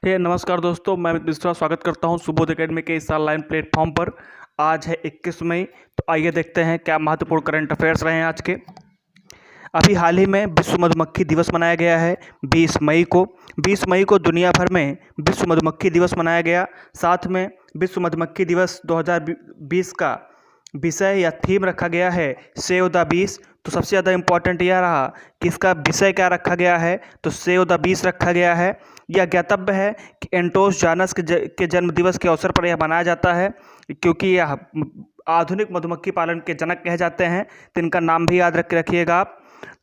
नमस्कार दोस्तों, मैं अमित मिश्रा स्वागत करता हूं सुबोध एकेडमी के इस ऑनलाइन प्लेटफॉर्म पर। आज है 21 मई। तो आइए देखते हैं क्या महत्वपूर्ण करंट अफेयर्स रहे हैं आज के। अभी हाल ही में विश्व मधुमक्खी दिवस मनाया गया है 20 मई को। 20 मई को दुनिया भर में विश्व मधुमक्खी दिवस मनाया गया। साथ में विश्व मधुमक्खी दिवस 2020 का विषय या थीम रखा गया है सेव द बीस। तो सबसे ज़्यादा इम्पोर्टेंट यह रहा कि इसका विषय क्या रखा गया है, तो सेव द बीस रखा गया है। यह ज्ञातव्य है कि एंटोस जानस के जन्म दिवस के अवसर पर यह मनाया जाता है, क्योंकि यह आधुनिक मधुमक्खी पालन के जनक कहे जाते हैं। तो इनका नाम भी याद रखिएगा आप।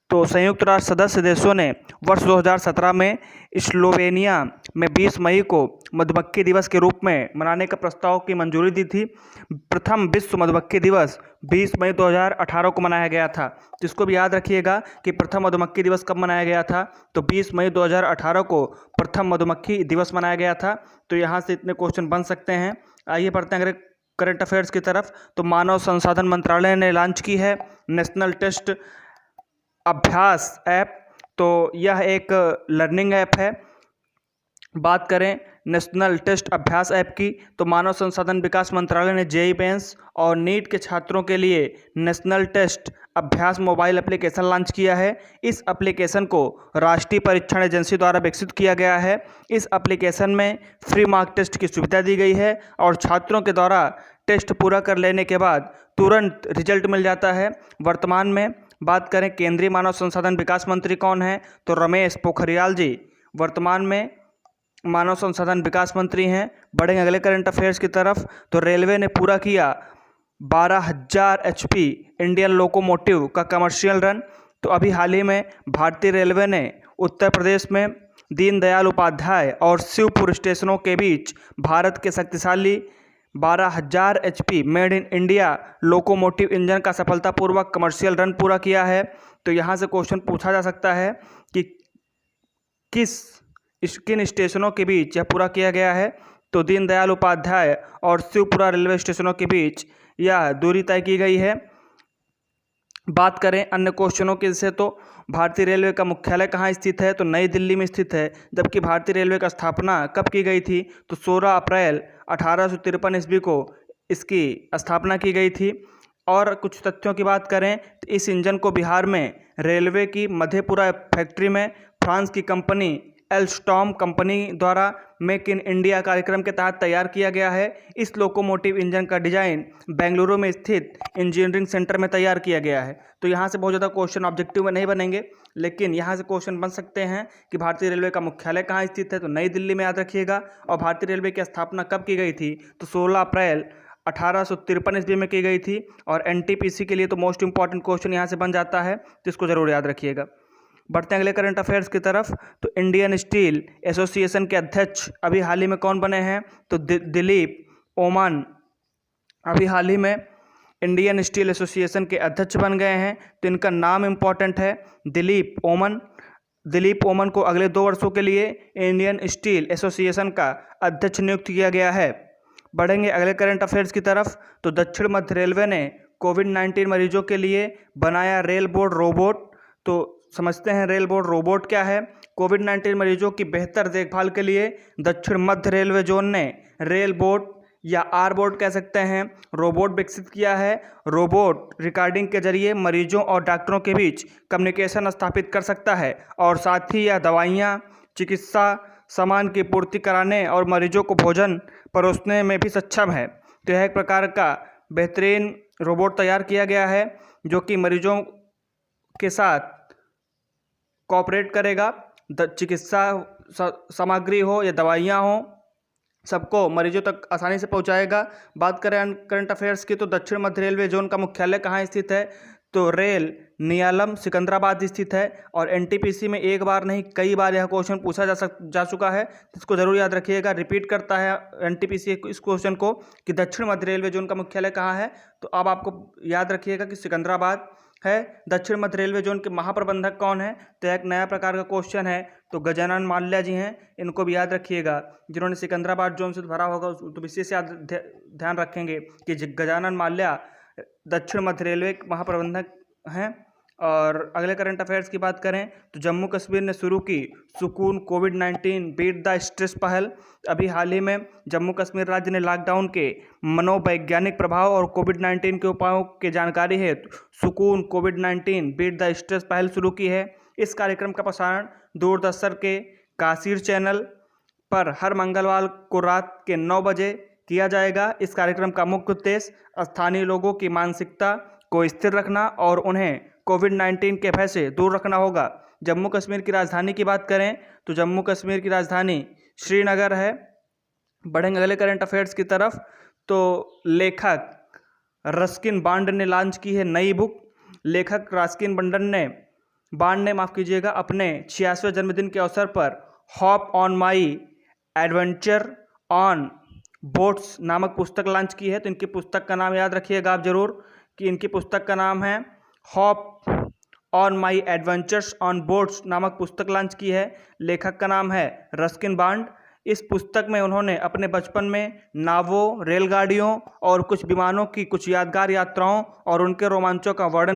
तो संयुक्त राष्ट्र सदस्य देशों ने वर्ष 2017 में स्लोवेनिया में 20 मई को मधुमक्खी दिवस के रूप में मनाने का प्रस्ताव की मंजूरी दी थी। प्रथम विश्व मधुमक्खी दिवस 20 मई 2018 को मनाया गया था। तो इसको भी याद रखिएगा कि प्रथम मधुमक्खी दिवस कब मनाया गया था, तो 20 मई 2018 को प्रथम मधुमक्खी दिवस मनाया गया था। तो यहाँ से इतने क्वेश्चन बन सकते हैं। आइए पढ़ते हैं अगर करंट अफेयर्स की तरफ। तो मानव संसाधन मंत्रालय ने लॉन्च की है नेशनल टेस्ट अभ्यास ऐप। तो यह एक लर्निंग ऐप है। बात करें नेशनल टेस्ट अभ्यास ऐप की, तो मानव संसाधन विकास मंत्रालय ने जेईई मेंस और नीट के छात्रों के लिए नेशनल टेस्ट अभ्यास मोबाइल एप्लीकेशन लॉन्च किया है। इस एप्लीकेशन को राष्ट्रीय परीक्षण एजेंसी द्वारा विकसित किया गया है। इस एप्लीकेशन में फ्री मार्क टेस्ट की सुविधा दी गई है और छात्रों के द्वारा टेस्ट पूरा कर लेने के बाद तुरंत रिजल्ट मिल जाता है। वर्तमान में बात करें केंद्रीय मानव संसाधन विकास मंत्री कौन है, तो रमेश पोखरियाल जी वर्तमान में मानव संसाधन विकास मंत्री हैं। बढ़ेंगे अगले करंट अफेयर्स की तरफ। तो रेलवे ने पूरा किया 12,000 HP इंडियन लोकोमोटिव का कमर्शियल रन। तो अभी हाल ही में भारतीय रेलवे ने उत्तर प्रदेश में दीनदयाल उपाध्याय और शिवपुर स्टेशनों के बीच भारत के शक्तिशाली 12,000 HP made in India locomotive engine का सफलतापूर्वक कमर्शियल रन पूरा किया है। तो यहाँ से क्वेश्चन पूछा जा सकता है कि किन स्टेशनों के बीच यह पूरा किया गया है, तो दीनदयाल उपाध्याय और शिवपुरा रेलवे स्टेशनों के बीच यह दूरी तय की गई है। बात करें अन्य क्वेश्चनों के से, तो भारतीय रेलवे का मुख्यालय कहाँ स्थित है, तो नई दिल्ली में स्थित है। जबकि भारतीय रेलवे का स्थापना कब की गई थी, तो 16 अप्रैल 1853 ईस्वी को इसकी स्थापना की गई थी। और कुछ तथ्यों की बात करें तो इस इंजन को बिहार में रेलवे की मधेपुरा फैक्ट्री में फ्रांस की कंपनी एल्स्टॉम कंपनी द्वारा मेक इन इंडिया कार्यक्रम के तहत तैयार किया गया है। इस लोकोमोटिव इंजन का डिजाइन बेंगलुरु में स्थित इंजीनियरिंग सेंटर में तैयार किया गया है। तो यहाँ से बहुत ज़्यादा क्वेश्चन ऑब्जेक्टिव में नहीं बनेंगे, लेकिन यहाँ से क्वेश्चन बन सकते हैं कि भारतीय रेलवे का मुख्यालय कहाँ स्थित है, तो नई दिल्ली में याद रखिएगा। और भारतीय रेलवे की स्थापना कब की गई थी, तो 16 अप्रैल 1853 ईस्वी में की गई थी। और NTPC के लिए तो मोस्ट इंपॉर्टेंट क्वेश्चन यहाँ से बन जाता है, तो इसको जरूर याद रखिएगा। बढ़ते हैं अगले करंट अफेयर्स की तरफ। तो इंडियन स्टील एसोसिएशन के अध्यक्ष अभी हाल ही में कौन बने हैं, तो दिलीप ओमन अभी हाल ही में इंडियन स्टील एसोसिएशन के अध्यक्ष बन गए हैं। तो इनका नाम इम्पॉर्टेंट है दिलीप ओमन। दिलीप ओमन को अगले 2 वर्षों के लिए इंडियन स्टील एसोसिएशन का अध्यक्ष नियुक्त किया गया है। बढ़ेंगे अगले करंट अफेयर्स की तरफ। तो दक्षिण मध्य रेलवे ने कोविड-19 मरीजों के लिए बनाया रेल बोर्ड रोबोट। तो समझते हैं रेल बोर्ड रोबोट क्या है। कोविड-19 मरीजों की बेहतर देखभाल के लिए दक्षिण मध्य रेलवे जोन ने रेल बोर्ड या आर बोर्ड कह सकते हैं रोबोट विकसित किया है। रोबोट रिकॉर्डिंग के जरिए मरीजों और डॉक्टरों के बीच कम्युनिकेशन स्थापित कर सकता है और साथ ही यह दवाइयाँ, चिकित्सा सामान की पूर्ति कराने और मरीजों को भोजन परोसने में भी सक्षम है। तो यह एक प्रकार का बेहतरीन रोबोट तैयार किया गया है जो कि मरीजों के साथ कोऑपरेट करेगा। चिकित्सा सामग्री हो या दवाइयाँ हो, सबको मरीजों तक आसानी से पहुंचाएगा। बात करें करंट अफेयर्स की, तो दक्षिण मध्य रेलवे जोन का मुख्यालय कहाँ स्थित है, तो रेल नियालम सिकंदराबाद स्थित है। और NTPC में एक बार नहीं कई बार यह क्वेश्चन पूछा जा चुका है, इसको जरूर याद रखिएगा। रिपीट करता है NTPC इस क्वेश्चन को कि दक्षिण मध्य रेलवे जोन का मुख्यालय कहाँ है, तो अब आपको याद रखिएगा कि सिकंदराबाद है। दक्षिण मध्य रेलवे जोन के महाप्रबंधक कौन है, तो एक नया प्रकार का क्वेश्चन है, तो गजानन माल्या जी हैं। इनको भी याद रखिएगा, जिन्होंने सिकंदराबाद जोन से भरा होगा तो विशेष ध्यान रखेंगे कि गजानन माल्या दक्षिण मध्य रेलवे के महाप्रबंधक हैं। और अगले करंट अफेयर्स की बात करें तो जम्मू कश्मीर ने शुरू की सुकून कोविड-19 बीट द स्ट्रेस पहल। अभी हाल ही में जम्मू कश्मीर राज्य ने लॉकडाउन के मनोवैज्ञानिक प्रभाव और कोविड-19 के उपायों की जानकारी हेतु सुकून कोविड-19 बीट द स्ट्रेस पहल शुरू की है। इस कार्यक्रम का प्रसारण दूरदर्शन के काशीर चैनल पर हर मंगलवार को रात के 9 बजे किया जाएगा। इस कार्यक्रम का मुख्य उद्देश्य स्थानीय लोगों की मानसिकता को स्थिर रखना और उन्हें कोविड-19 के भय से दूर रखना होगा। जम्मू कश्मीर की राजधानी की बात करें तो जम्मू कश्मीर की राजधानी श्रीनगर है। बढ़ेंगे अगले करंट अफेयर्स की तरफ तो लेखक रस्किन बॉन्ड ने लॉन्च की है नई बुक। लेखक रस्किन बॉन्ड ने अपने 86वें जन्मदिन के अवसर पर hop on my adventure on boats नामक पुस्तक लॉन्च की है। तो इनकी पुस्तक का नाम याद रखिएगा आप जरूर कि इनकी पुस्तक का नाम है hop on my adventures on boats नामक पुस्तक लॉन्च की है। लेखक का नाम है रस्किन बॉन्ड। इस पुस्तक में उन्होंने अपने बचपन में नावों, रेलगाड़ियों और कुछ विमानों की कुछ यादगार यात्राओं और उनके रोमांचों का वर्णन